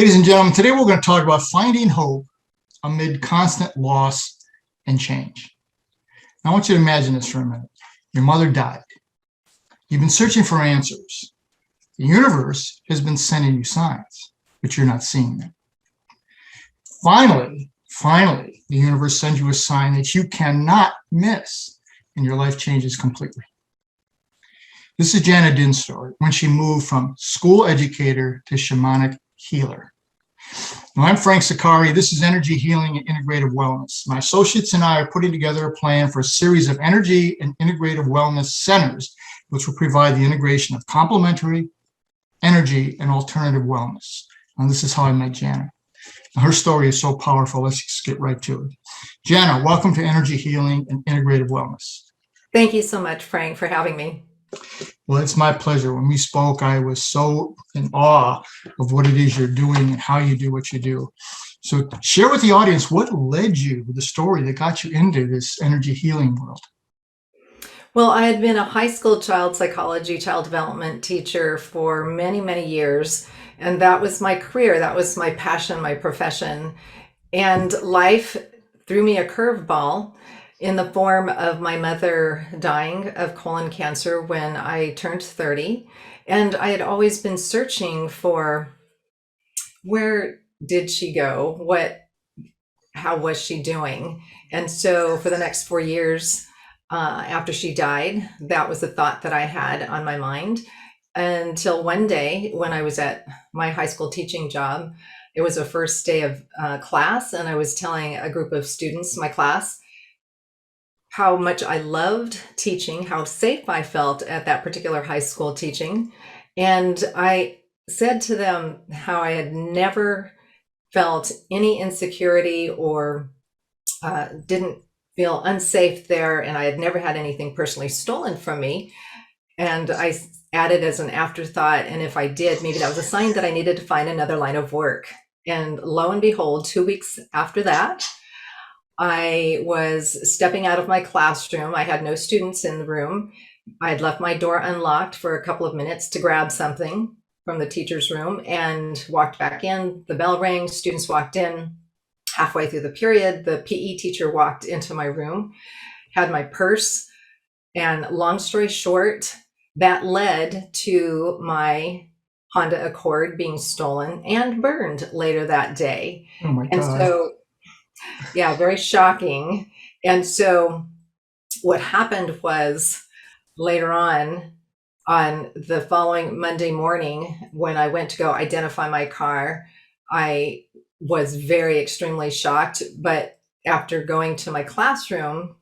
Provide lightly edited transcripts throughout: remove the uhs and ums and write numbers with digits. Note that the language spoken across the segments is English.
Ladies and gentlemen, today we're going to talk about finding hope amid constant loss and change. Now, I want you to imagine this for a minute. Your mother died. You've been searching for answers. The universe has been sending you signs, but you're not seeing them. Finally, the universe sends you a sign that you cannot miss, and your life changes completely. This is Jana Din's story when she moved from school educator to shamanic healer. Now, I'm Frank Zaccari. This is Energy Healing and Integrative Wellness. My associates and I are putting together a plan for a series of energy and integrative wellness centers, which will provide the integration of complementary, energy, and alternative wellness. And this is how I met Jana. Now, her story is so powerful. Let's just get right to it. Jana, welcome to Energy Healing and Integrative Wellness. Thank you so much, Frank, for having me. Well, it's my pleasure. When we spoke, I was so in awe of what it is you're doing and how you do what you do. So share with the audience what led you to the story that got you into this energy healing world. Well, I had been a high school child psychology, child development teacher for many, many years. And that was my career. That was my passion, my profession. And life threw me a curveball in the form of my mother dying of colon cancer when I turned 30. And I had always been searching for where did she go? How was she doing? And so for the next 4 years after she died, that was the thought that I had on my mind until one day when I was at my high school teaching job. It was the first day of class, and I was telling a group of students, my class, how much I loved teaching, how safe I felt at that particular high school teaching. And I said to them how I had never felt any insecurity or didn't feel unsafe there. And I had never had anything personally stolen from me. And I added as an afterthought, and if I did, maybe that was a sign that I needed to find another line of work. And lo and behold, 2 weeks after that, I was stepping out of my classroom. I had no students in the room. I had left my door unlocked for a couple of minutes to grab something from the teacher's room and walked back in. The bell rang, students walked in. Halfway through the period, the PE teacher walked into my room, had my purse, and long story short, that led to my Honda Accord being stolen and burned later that day. Oh my God. And so, yeah, very shocking. And so what happened was later on the following Monday morning, when I went to go identify my car, I was very extremely shocked. But after going to my classroom,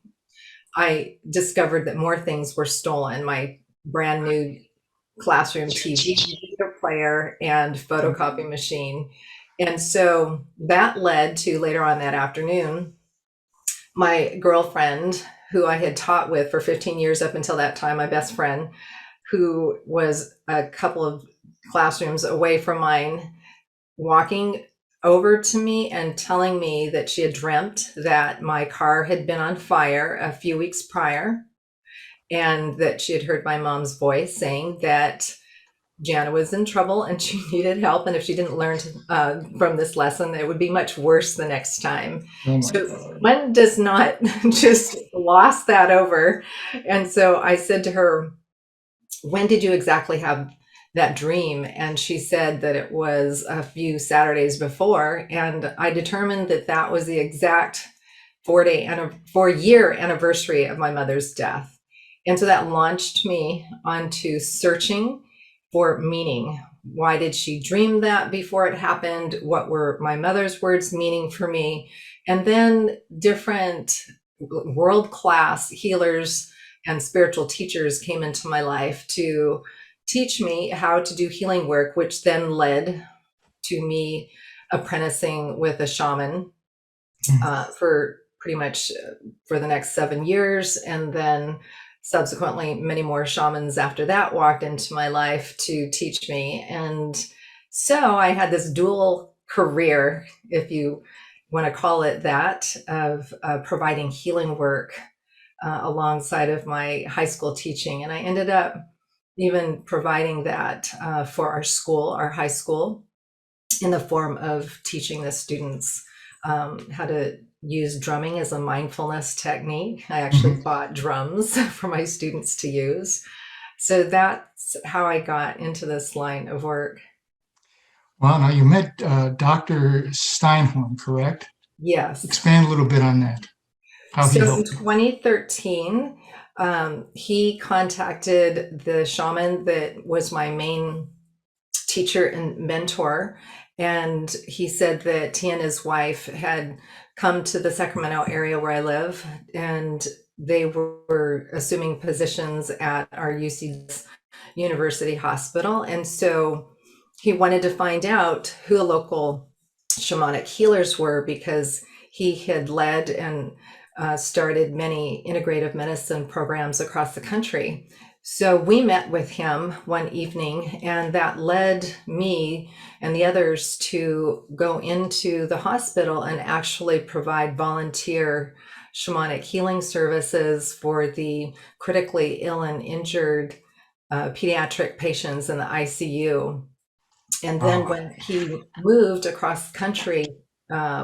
I discovered that more things were stolen. My brand new classroom TV, computer player, and photocopy machine. And so that led to later on that afternoon, my girlfriend, who I had taught with for 15 years up until that time, my best friend, who was a couple of classrooms away from mine, walking over to me and telling me that she had dreamt that my car had been on fire a few weeks prior, and that she had heard my mom's voice saying that Jana was in trouble and she needed help. And if she didn't learn from this lesson, it would be much worse the next time. Oh so one does not just gloss that over. And so I said to her, when did you exactly have that dream? And she said that it was a few Saturdays before. And I determined that that was the exact 4-year anniversary of my mother's death. And so that launched me onto searching for meaning. Why did she dream that before it happened? What were my mother's words meaning for me? And then different world-class healers and spiritual teachers came into my life to teach me how to do healing work, which then led to me apprenticing with a shaman for pretty much for the next 7 years. And then subsequently, many more shamans after that walked into my life to teach me. And so I had this dual career, if you want to call it that, of providing healing work alongside of my high school teaching. And I ended up even providing that for our school, our high school. in the form of teaching the students how to use drumming as a mindfulness technique. I actually bought drums for my students to use. So that's how I got into this line of work. Well, now you met Dr. Steinhorn, correct? Yes. Expand a little bit on that. How he So in helped you. 2013, he contacted the shaman that was my main teacher and mentor. And he said that he and his wife had come to the Sacramento area where I live, and they were assuming positions at our UC University Hospital. And so he wanted to find out who the local shamanic healers were, because he had led and started many integrative medicine programs across the country. So we met with him one evening, and that led me and the others to go into the hospital and actually provide volunteer shamanic healing services for the critically ill and injured pediatric patients in the ICU. And then Wow. when he moved across the country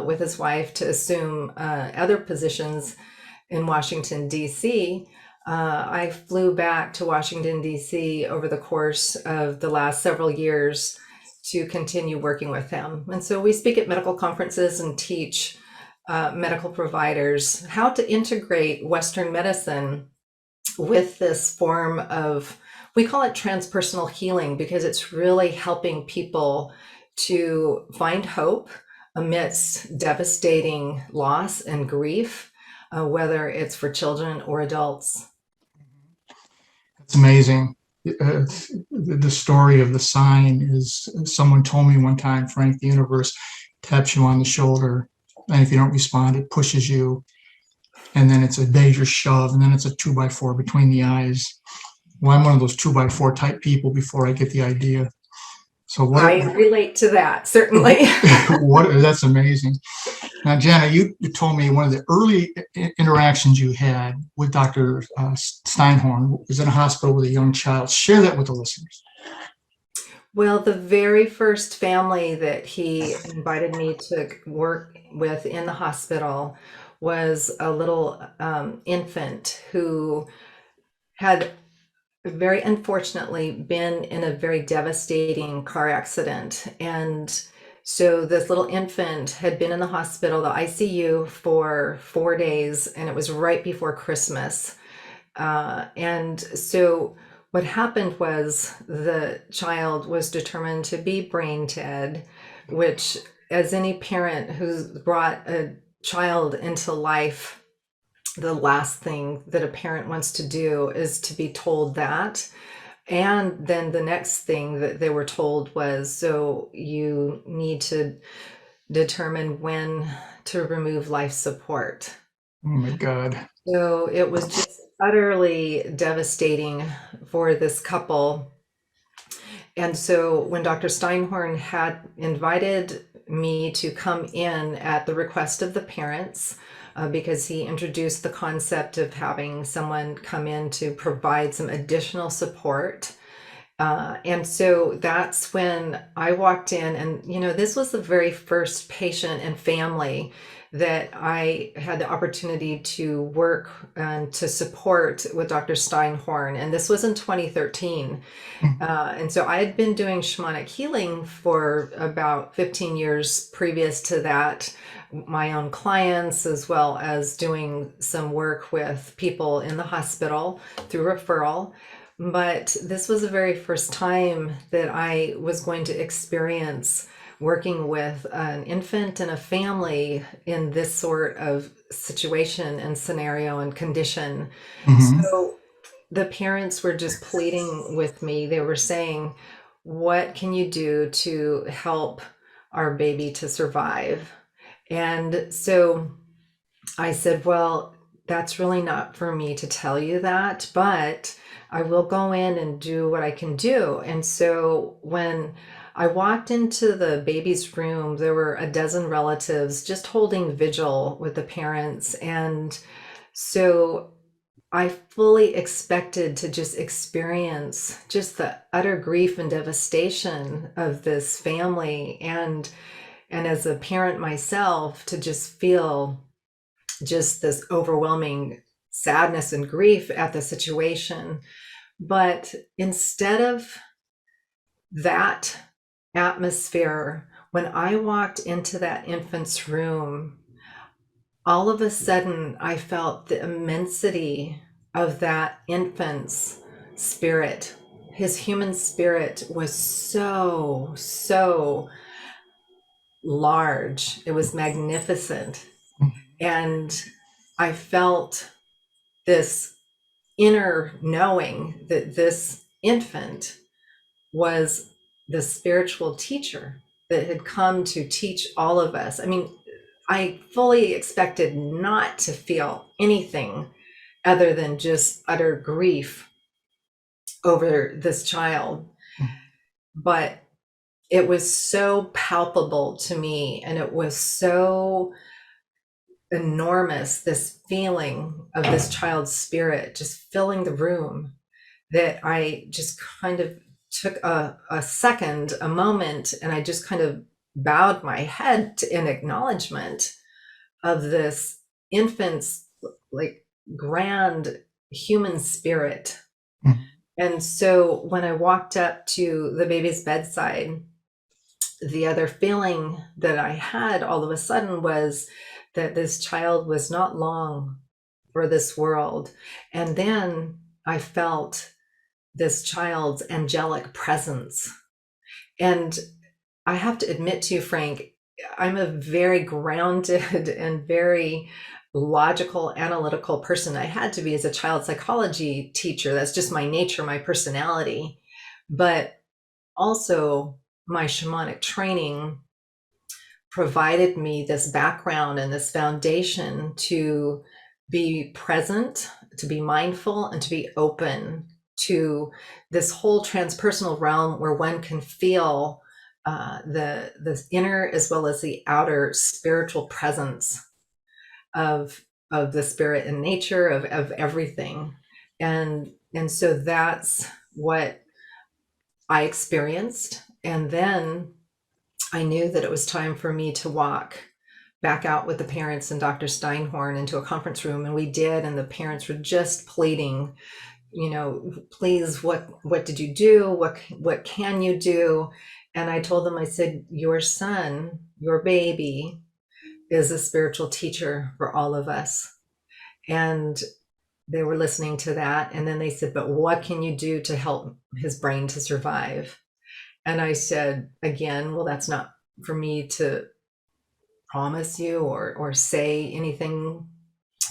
with his wife to assume other positions in Washington, D.C., I flew back to Washington, D.C. over the course of the last several years to continue working with him. And so we speak at medical conferences and teach medical providers how to integrate Western medicine with this form of, we call it transpersonal healing, because it's really helping people to find hope amidst devastating loss and grief, whether it's for children or adults. It's amazing. The story of the sign is, someone told me one time, Frank, the universe taps you on the shoulder, and if you don't respond, it pushes you. And then it's a major shove, and then it's a 2x4 between the eyes. Well, I'm one of those 2x4 type people before I get the idea. So what I relate to that, certainly. that's amazing. Now, Jana, you told me one of the early interactions you had with Dr. Steinhorn was in a hospital with a young child. Share that with the listeners. Well, the very first family that he invited me to work with in the hospital was a little infant who had very unfortunately been in a very devastating car accident. And so this little infant had been in the hospital, the ICU, for 4 days, and it was right before Christmas. And so what happened was the child was determined to be brain dead, which, as any parent who's brought a child into life, the last thing that a parent wants to do is to be told that. And then the next thing that they were told was, so you need to determine when to remove life support. Oh my God. So it was just utterly devastating for this couple. And so when Dr. Steinhorn had invited me to come in at the request of the parents, because he introduced the concept of having someone come in to provide some additional support. And so that's when I walked in, and, this was the very first patient and family that I had the opportunity to work and to support with Dr. Steinhorn. And this was in 2013. And so I had been doing shamanic healing for about 15 years previous to that, my own clients, as well as doing some work with people in the hospital through referral. But this was the very first time that I was going to experience working with an infant and a family in this sort of situation and scenario and condition. So the parents were just pleading with me. They were saying, what can you do to help our baby to survive? And so I said, well, that's really not for me to tell you that, but I will go in and do what I can do. And so when I walked into the baby's room, there were a dozen relatives just holding vigil with the parents. And so I fully expected to just experience just the utter grief and devastation of this family, and as a parent myself, to just feel just this overwhelming sadness and grief at the situation. But instead of that atmosphere, when I walked into that infant's room, all of a sudden I felt the immensity of that infant's spirit. His human spirit was so large. It was magnificent. And I felt this inner knowing that this infant was the spiritual teacher that had come to teach all of us. I mean, I fully expected not to feel anything other than just utter grief over this child. But it was so palpable to me, and it was so enormous, this feeling of this child's spirit just filling the room, that I just kind of took a second, a moment, and I just kind of bowed my head in acknowledgement of this infant's like grand human spirit. And so when I walked up to the baby's bedside, the other feeling that I had all of a sudden was that this child was not long for this world. And then I felt this child's angelic presence. And I have to admit to you, Frank, I'm a very grounded and very logical, analytical person. I had to be as a child psychology teacher. That's just my nature, my personality. But also, my shamanic training provided me this background and this foundation to be present, to be mindful, and to be open to this whole transpersonal realm where one can feel the inner as well as the outer spiritual presence of the spirit and nature of everything. And so that's what I experienced. And then I knew that it was time for me to walk back out with the parents and Dr. Steinhorn into a conference room. And we did. And the parents were just pleading, you know, please, what did you do? What can you do? And I told them, I said, your son, your baby is a spiritual teacher for all of us. And they were listening to that. And then they said, but what can you do to help his brain to survive? And I said, again, well, that's not for me to promise you or say anything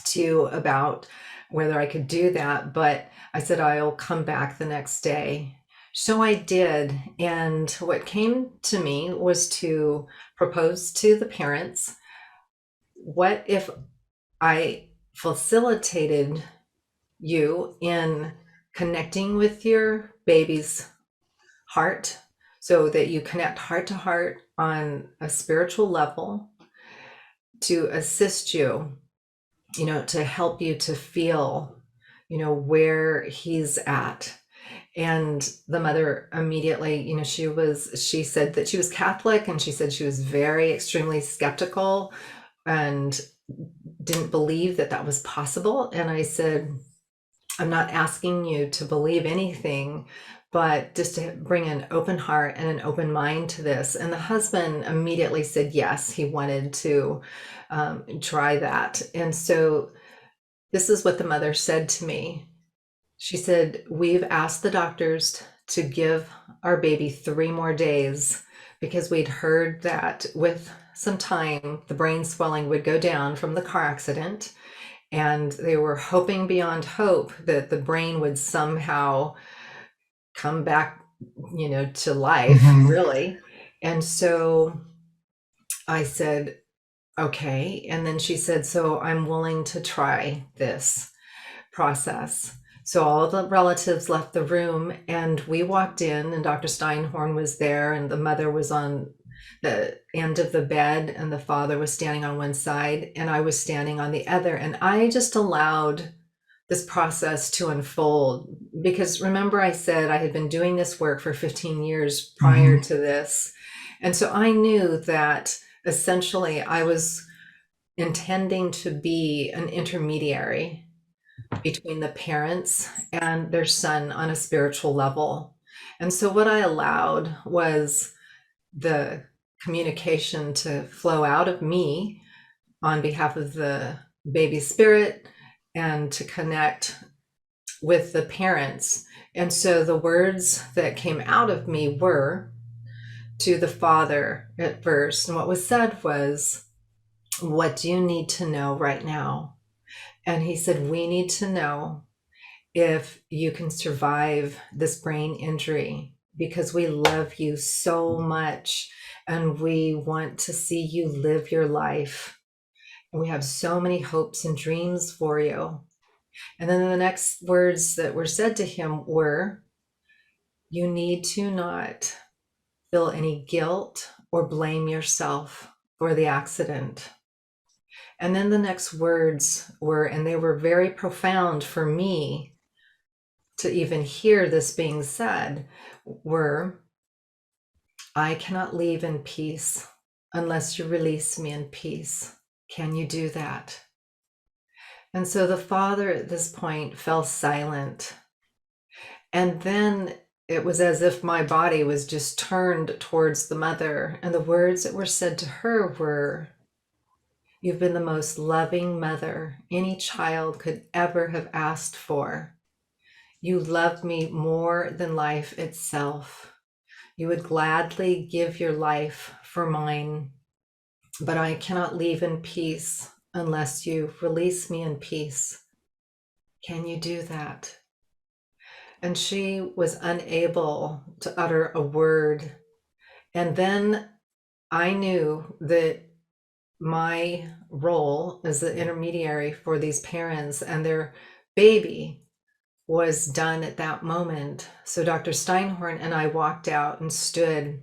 to you about whether I could do that. But I said, I'll come back the next day. So I did. And what came to me was to propose to the parents, what if I facilitated you in connecting with your baby's heart, so that you connect heart to heart on a spiritual level, to assist you, you know, to help you to feel, you know, where he's at. And the mother immediately, you know, she said that she was Catholic, and she said she was very extremely skeptical and didn't believe that that was possible. And I said, I'm not asking you to believe anything, but just to bring an open heart and an open mind to this. And the husband immediately said yes, he wanted to try that. And so this is what the mother said to me. She said, we've asked the doctors to give our baby 3 more days because we'd heard that with some time, the brain swelling would go down from the car accident. And they were hoping beyond hope that the brain would somehow come back, you know, to life, really. And so I said, okay. And then she said, so I'm willing to try this process. So all the relatives left the room, and we walked in, and Dr. Steinhorn was there, and the mother was on the end of the bed, and the father was standing on one side, and I was standing on the other. And I just allowed this process to unfold. Because remember, I said I had been doing this work for 15 years prior to this. And so I knew that essentially I was intending to be an intermediary between the parents and their son on a spiritual level. And so what I allowed was the communication to flow out of me on behalf of the baby spirit and to connect with the parents. And so the words that came out of me were to the father at first. And what was said was, "What do you need to know right now?" And he said, "We need to know if you can survive this brain injury because we love you so much and we want to see you live your life. And we have so many hopes and dreams for you." And then the next words that were said to him were, "You need to not feel any guilt or blame yourself for the accident." And then the next words were, and they were very profound for me to even hear this being said, were, "I cannot leave in peace unless you release me in peace. Can you do that?" And so the father at this point fell silent. And then it was as if my body was just turned towards the mother. And the words that were said to her were, "You've been the most loving mother any child could ever have asked for. You love me more than life itself. You would gladly give your life for mine, but I cannot leave in peace unless you release me in peace. Can you do that?" And she was unable to utter a word. And then I knew that my role as the intermediary for these parents and their baby was done at that moment. So Dr. Steinhorn and I walked out and stood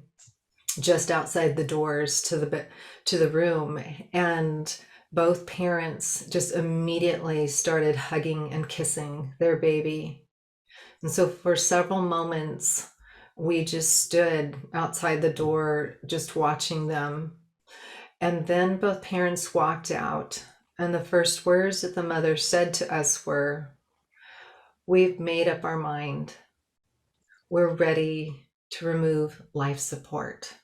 just outside the doors to the room, and both parents just immediately started hugging and kissing their baby. And so for several moments we just stood outside the door just watching them. And then both parents walked out, and the first words that the mother said to us were, "We've made up our mind. We're ready to remove life support."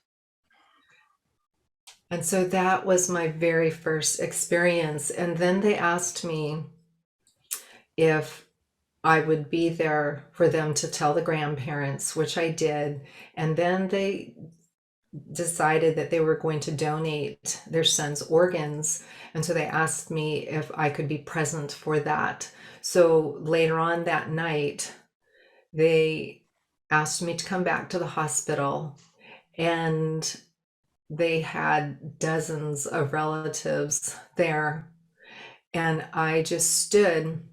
And so that was my very first experience. And then they asked me if I would be there for them to tell the grandparents, which I did. And then they decided that they were going to donate their son's organs. And so they asked me if I could be present for that. So later on that night, they asked me to come back to the hospital, and they had dozens of relatives there. And I just stood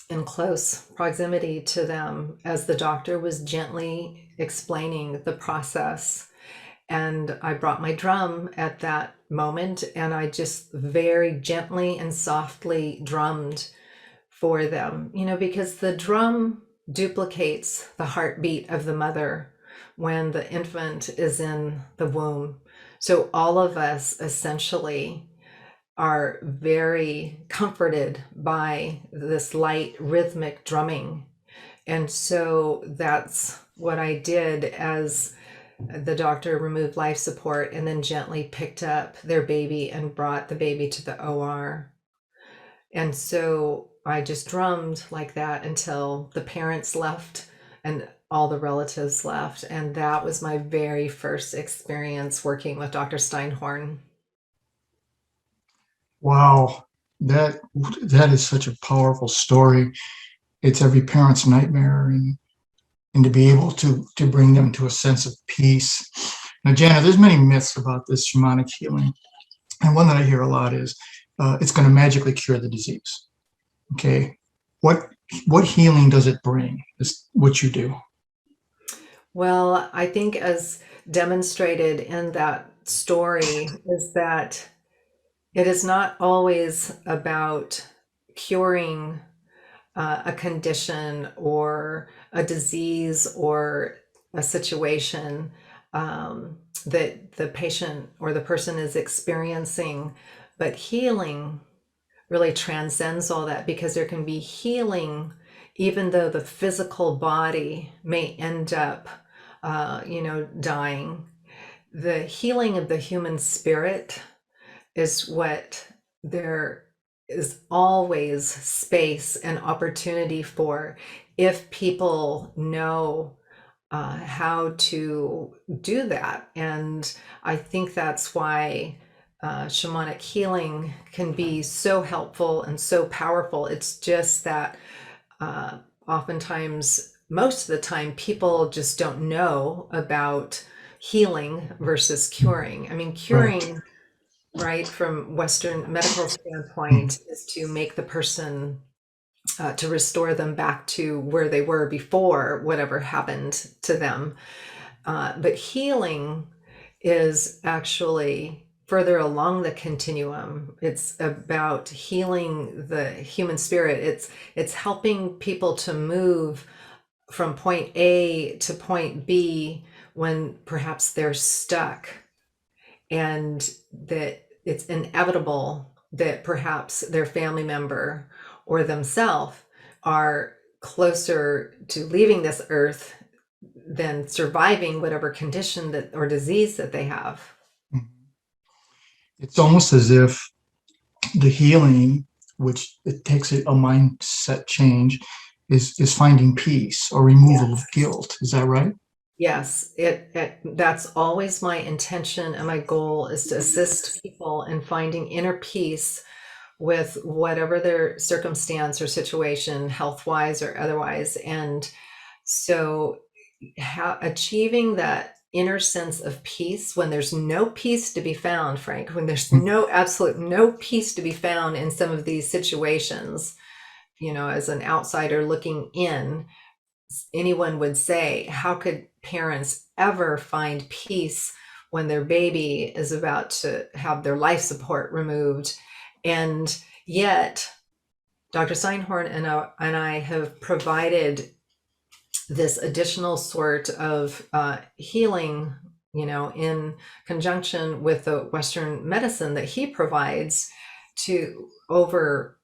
in close proximity to them as the doctor was gently explaining the process. And I brought my drum at that moment, and I just very gently and softly drummed for them, because the drum duplicates the heartbeat of the mother when the infant is in the womb. So all of us essentially are very comforted by this light rhythmic drumming. And so that's what I did as the doctor removed life support and then gently picked up their baby and brought the baby to the OR. And so I just drummed like that until the parents left and all the relatives left. And that was my very first experience working with Dr. Steinhorn. Wow, that is such a powerful story. It's every parent's nightmare, and to be able to bring them to a sense of peace. Now, Jana, there's many myths about this shamanic healing, and one that I hear a lot is it's going to magically cure the disease. Okay, what healing does it bring? Is what you do? Well, I think as demonstrated in that story is that it is not always about curing a condition or a disease or a situation that the patient or the person is experiencing. But healing really transcends all that, because there can be healing even though the physical body may end up, dying. The healing of the human spirit is what there is always space and opportunity for, if people know how to do that. And I think that's why shamanic healing can be so helpful and so powerful. It's just that oftentimes, most of the time, people just don't know about healing versus curing. I mean, curing, right, from Western medical standpoint, is to make the person, to restore them back to where they were before whatever happened to them. But healing is actually further along the continuum. It's about healing the human spirit. It's helping people to move from point A to point B when perhaps they're stuck, and that it's inevitable that perhaps their family member or themselves are closer to leaving this earth than surviving whatever condition that or disease that they have. It's almost as if the healing, which it takes a mindset change, is finding peace or removal of guilt. Is that right? Yes, that's always my intention, and my goal is to assist people in finding inner peace with whatever their circumstance or situation, health-wise or otherwise. And so achieving that inner sense of peace when there's no peace to be found, Frank, when there's absolute no peace to be found in some of these situations, as an outsider looking in, anyone would say, how could parents ever find peace when their baby is about to have their life support removed? And yet, Dr. Steinhorn and I have provided this additional sort of healing, in conjunction with the Western medicine that he provides to over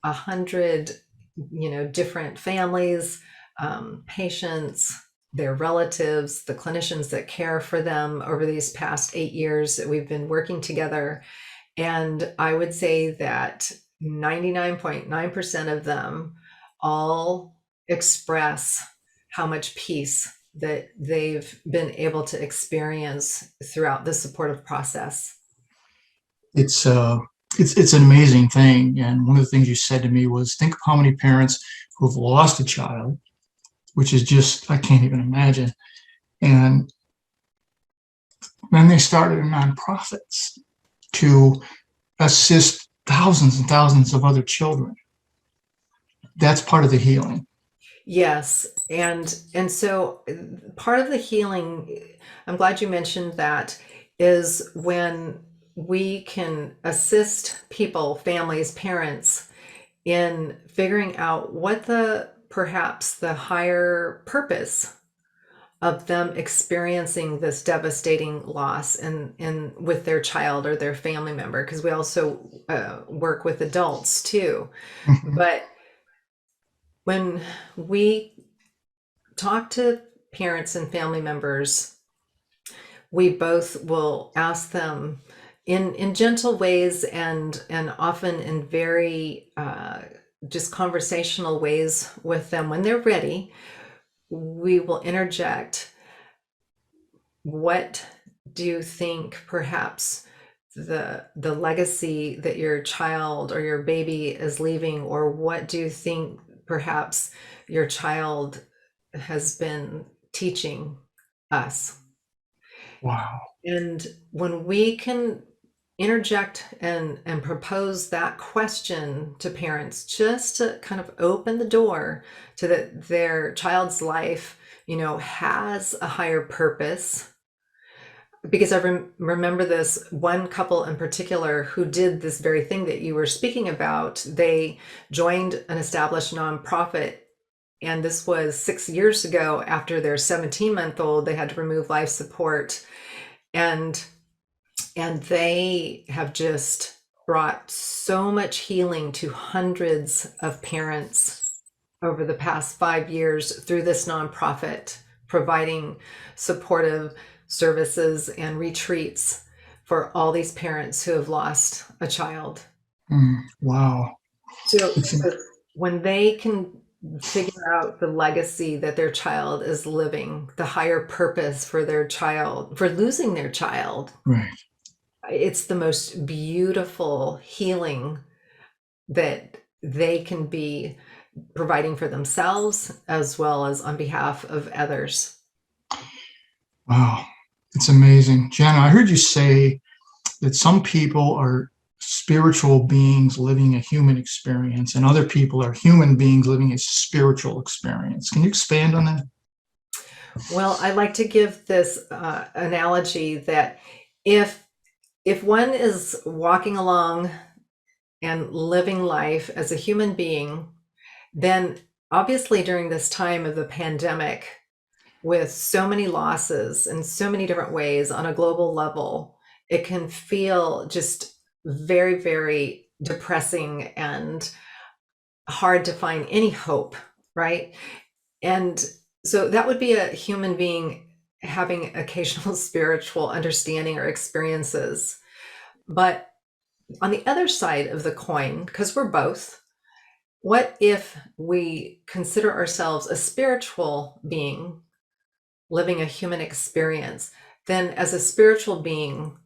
100, different families, patients, their relatives, the clinicians that care for them over these past 8 years that we've been working together. And I would say that 99.9% of them all express how much peace that they've been able to experience throughout the supportive process. It's an amazing thing. And one of the things you said to me was, think of how many parents who've lost a child, which is just, I can't even imagine. And then they started nonprofits to assist thousands and thousands of other children. That's part of the healing. Yes. And so part of the healing, I'm glad you mentioned that, is when we can assist people, families, parents, in figuring out what perhaps the higher purpose of them experiencing this devastating loss and with their child or their family member, because we also work with adults too. But when we talk to parents and family members, we both will ask them in gentle ways and often in very just conversational ways with them. When they're ready, we will interject, what do you think perhaps the legacy that your child or your baby is leaving, or what do you think perhaps your child has been teaching us? Wow. And when we can interject and propose that question to parents, just to kind of open the door to that their child's life, has a higher purpose, because I remember this one couple in particular who did this very thing that you were speaking about. They joined an established nonprofit, and this was 6 years ago. After their 17-month-old, they had to remove life support, and they have just brought so much healing to hundreds of parents over the past 5 years through this nonprofit, providing supportive services and retreats for all these parents who have lost a child. Wow. So when they can figure out the legacy that their child is living, the higher purpose for their child, for losing their child, Right. it's the most beautiful healing that they can be providing for themselves as well as on behalf of others. Wow. It's amazing. Jana, I heard you say that some people are spiritual beings living a human experience and other people are human beings living a spiritual experience. Can you expand on that? Well, I like to give this analogy that if one is walking along and living life as a human being, then obviously during this time of the pandemic, with so many losses in so many different ways on a global level, it can feel just very, very depressing and hard to find any hope, right? And so that would be a human being having occasional spiritual understanding or experiences. But on the other side of the coin, because we're both, what if we consider ourselves a spiritual being living a human experience? Then as a spiritual being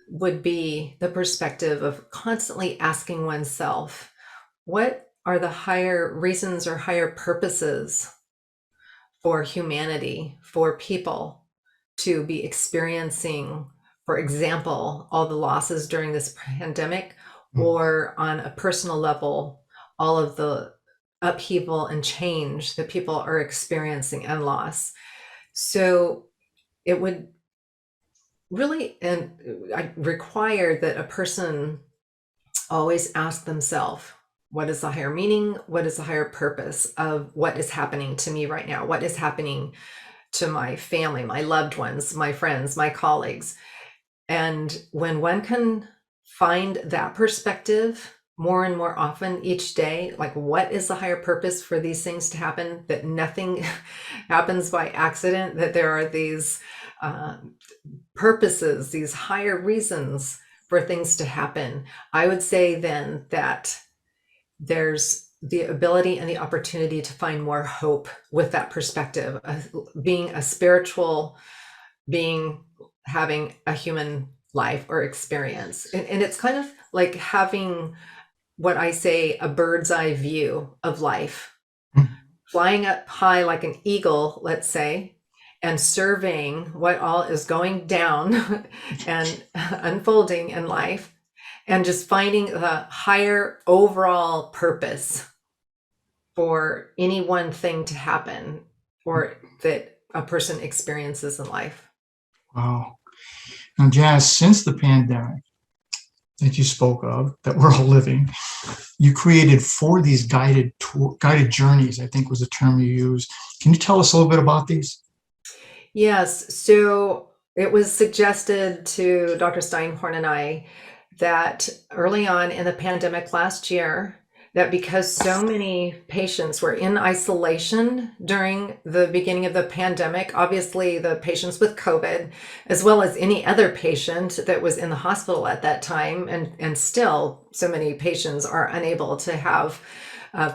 would be the perspective of constantly asking oneself, what are the higher reasons or higher purposes for humanity, for people to be experiencing, for example, all the losses during this pandemic, or on a personal level, all of the upheaval and change that people are experiencing and loss. So it would really require that a person always ask themselves, what is the higher meaning? What is the higher purpose of what is happening to me right now? What is happening to my family, my loved ones, my friends, my colleagues? And when one can find that perspective more and more often each day, like what is the higher purpose for these things to happen, that nothing happens by accident, that there are these purposes, these higher reasons for things to happen, I would say then that there's the ability and the opportunity to find more hope with that perspective, being a spiritual being, having a human life or experience. And it's kind of like having what I say, a bird's eye view of life, flying up high like an eagle, let's say, and surveying what all is going down and unfolding in life, and just finding the higher overall purpose for any one thing to happen or that a person experiences in life. Wow. Now, Jana, since the pandemic that you spoke of, that we're all living, you created 4 of these guided journeys, I think was the term you used. Can you tell us a little bit about these? Yes. So it was suggested to Dr. Steinhorn and I that early on in the pandemic last year, that because so many patients were in isolation during the beginning of the pandemic, obviously the patients with COVID, as well as any other patient that was in the hospital at that time, and still so many patients are unable to have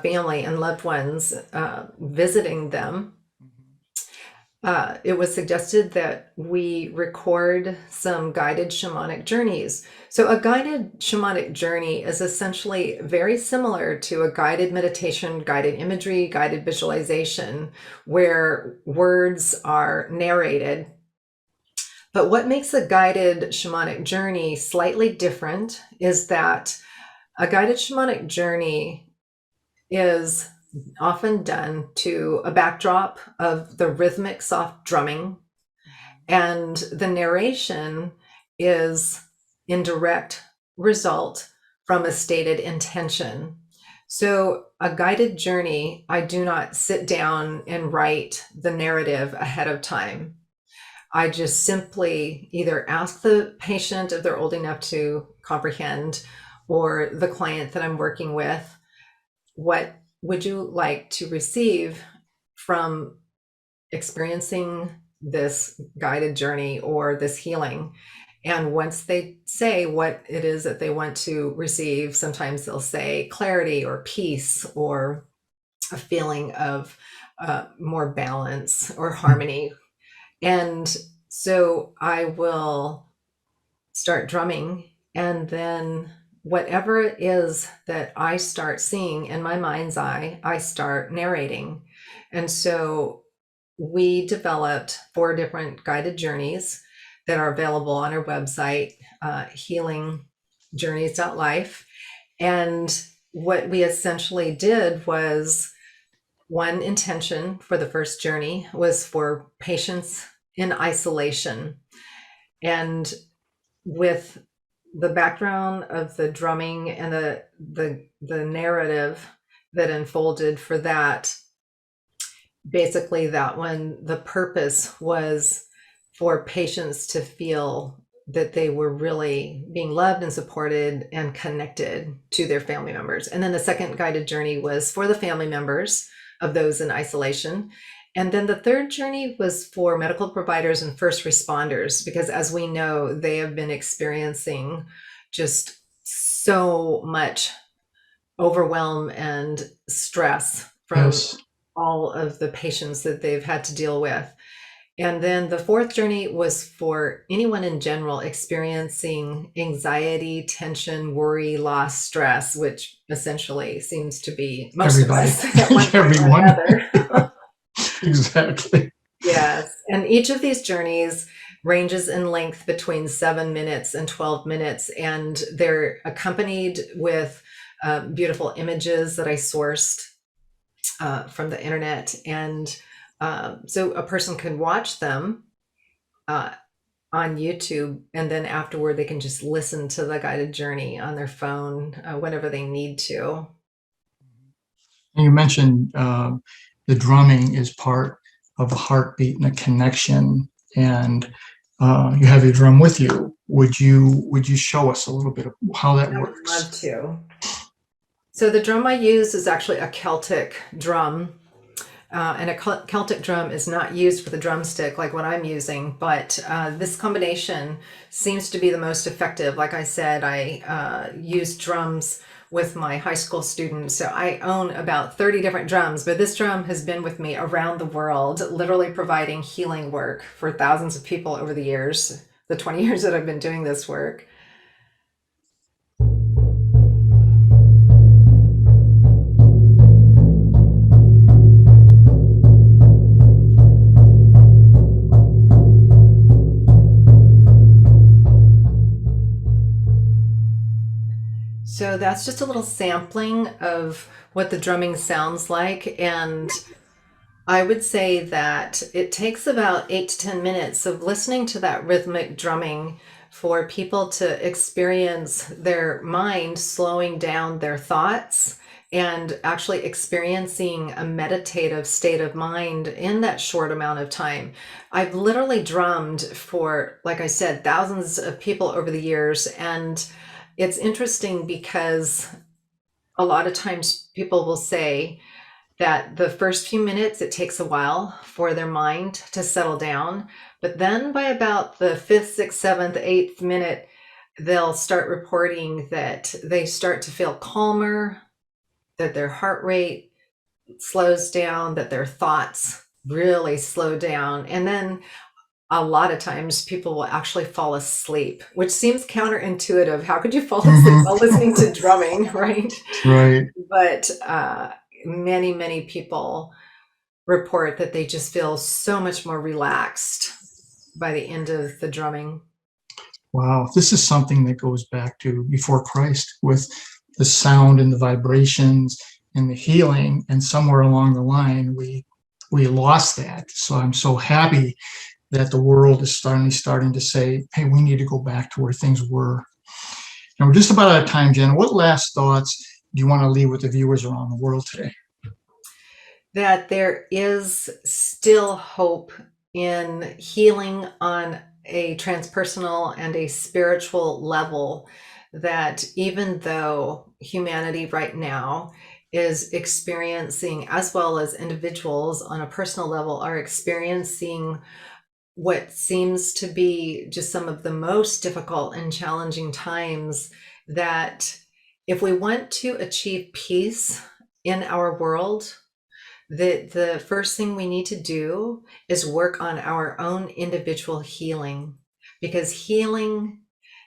family and loved ones visiting them. It was suggested that we record some guided shamanic journeys. So a guided shamanic journey is essentially very similar to a guided meditation, guided imagery, guided visualization, where words are narrated. But what makes a guided shamanic journey slightly different is that a guided shamanic journey is often done to a backdrop of the rhythmic soft drumming And the narration is in direct result from a stated intention. So a guided journey, I do not sit down and write the narrative ahead of time. I just simply either ask the patient if they're old enough to comprehend, or the client that I'm working with, what would you like to receive from experiencing this guided journey or this healing? And once they say what it is that they want to receive, sometimes they'll say clarity or peace or a feeling of more balance or harmony. And so I will start drumming, and then whatever it is that I start seeing in my mind's eye, I start narrating. And so we developed 4 different guided journeys that are available on our website, healingjourneys.life. And what we essentially did was, one intention for the first journey was for patients in isolation. And with the background of the drumming and the narrative that unfolded for that, basically that one, the purpose was for patients to feel that they were really being loved and supported and connected to their family members. And then the second guided journey was for the family members of those in isolation. And then the third journey was for medical providers and first responders, because as we know, they have been experiencing just so much overwhelm and stress from Yes. all of the patients that they've had to deal with. And then the fourth journey was for anyone in general experiencing anxiety, tension, worry, loss, stress, which essentially seems to be most Everybody. of us at one point or Everyone. another. Exactly. Yes. And each of these journeys ranges in length between 7 minutes and 12 minutes. And they're accompanied with beautiful images that I sourced from the internet. And so a person can watch them on YouTube, and then afterward they can just listen to the guided journey on their phone whenever they need to. And you mentioned the drumming is part of a heartbeat and a connection, and you have your drum with you. Would you show us a little bit of how that I would works? love to. So the drum I use is actually a Celtic drum. And a Celtic drum is not used with a drumstick like what I'm using, but this combination seems to be the most effective. Like I said, I use drums with my high school students. So I own about 30 different drums, but this drum has been with me around the world, literally providing healing work for thousands of people over the years, the 20 years that I've been doing this work. So that's just a little sampling of what the drumming sounds like. And I would say that it takes about 8 to 10 minutes of listening to that rhythmic drumming for people to experience their mind slowing down their thoughts and actually experiencing a meditative state of mind in that short amount of time. I've literally drummed for, like I said, thousands of people over the years. And it's interesting because a lot of times people will say that the first few minutes, it takes a while for their mind to settle down. But then by about the 5th, 6th, 7th, 8th minute, they'll start reporting that they start to feel calmer, that their heart rate slows down, that their thoughts really slow down. And then a lot of times people will actually fall asleep, which seems counterintuitive. How could you fall asleep while listening to drumming, right? Right. But many, many people report that they just feel so much more relaxed by the end of the drumming. Wow. This is something that goes back to before Christ with the sound and the vibrations and the healing. And somewhere along the line, we lost that. So I'm so happy that the world is starting to say, hey, we need to go back to where things were. Now, we're just about out of time, Jenna. What last thoughts do you want to leave with the viewers around the world today? That there is still hope in healing on a transpersonal and a spiritual level, that even though humanity right now is experiencing, as well as individuals on a personal level are experiencing what seems to be just some of the most difficult and challenging times, that if we want to achieve peace in our world, that the first thing we need to do is work on our own individual healing, because healing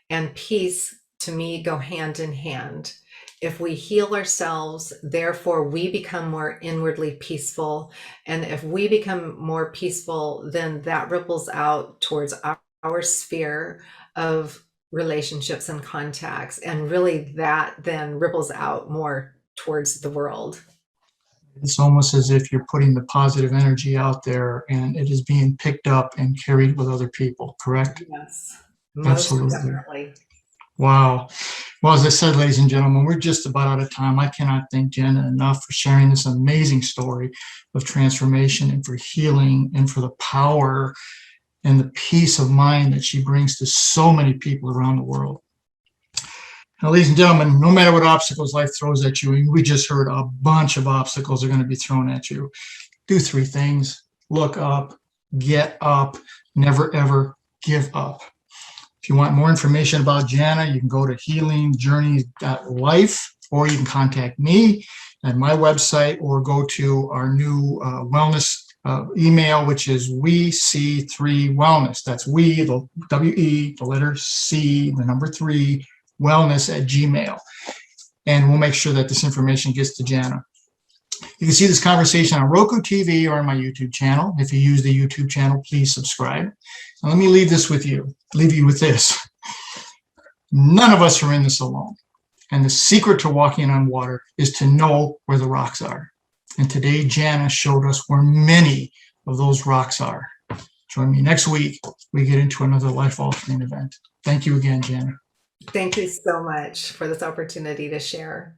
and peace to me go hand in hand. If we heal ourselves, therefore we become more inwardly peaceful. And if we become more peaceful, then that ripples out towards our sphere of relationships and contacts. And really that then ripples out more towards the world. It's almost as if you're putting the positive energy out there and it is being picked up and carried with other people, correct? Yes, most Absolutely. definitely. Wow. Well, as I said, ladies and gentlemen, we're just about out of time. I cannot thank Jenna enough for sharing this amazing story of transformation and for healing and for the power and the peace of mind that she brings to so many people around the world. Now, ladies and gentlemen, no matter what obstacles life throws at you, and we just heard a bunch of obstacles are going to be thrown at you, do three things: look up, get up, never ever give up. If you want more information about Jana, you can go to healingjourneys.life, or you can contact me at my website, or go to our new wellness email, which is WeC3Wellness. That's we, the W-E, the letter C, the number 3, wellness@gmail. And we'll make sure that this information gets to Jana. You can see this conversation on ROKU TV or on my YouTube channel. If you use the YouTube channel, please subscribe. Now, let me leave you with this. None of us are in this alone. And the secret to walking on water is to know where the rocks are. And today, Jana showed us where many of those rocks are. Join me next week. We get into another life-altering event. Thank you again, Jana. Thank you so much for this opportunity to share.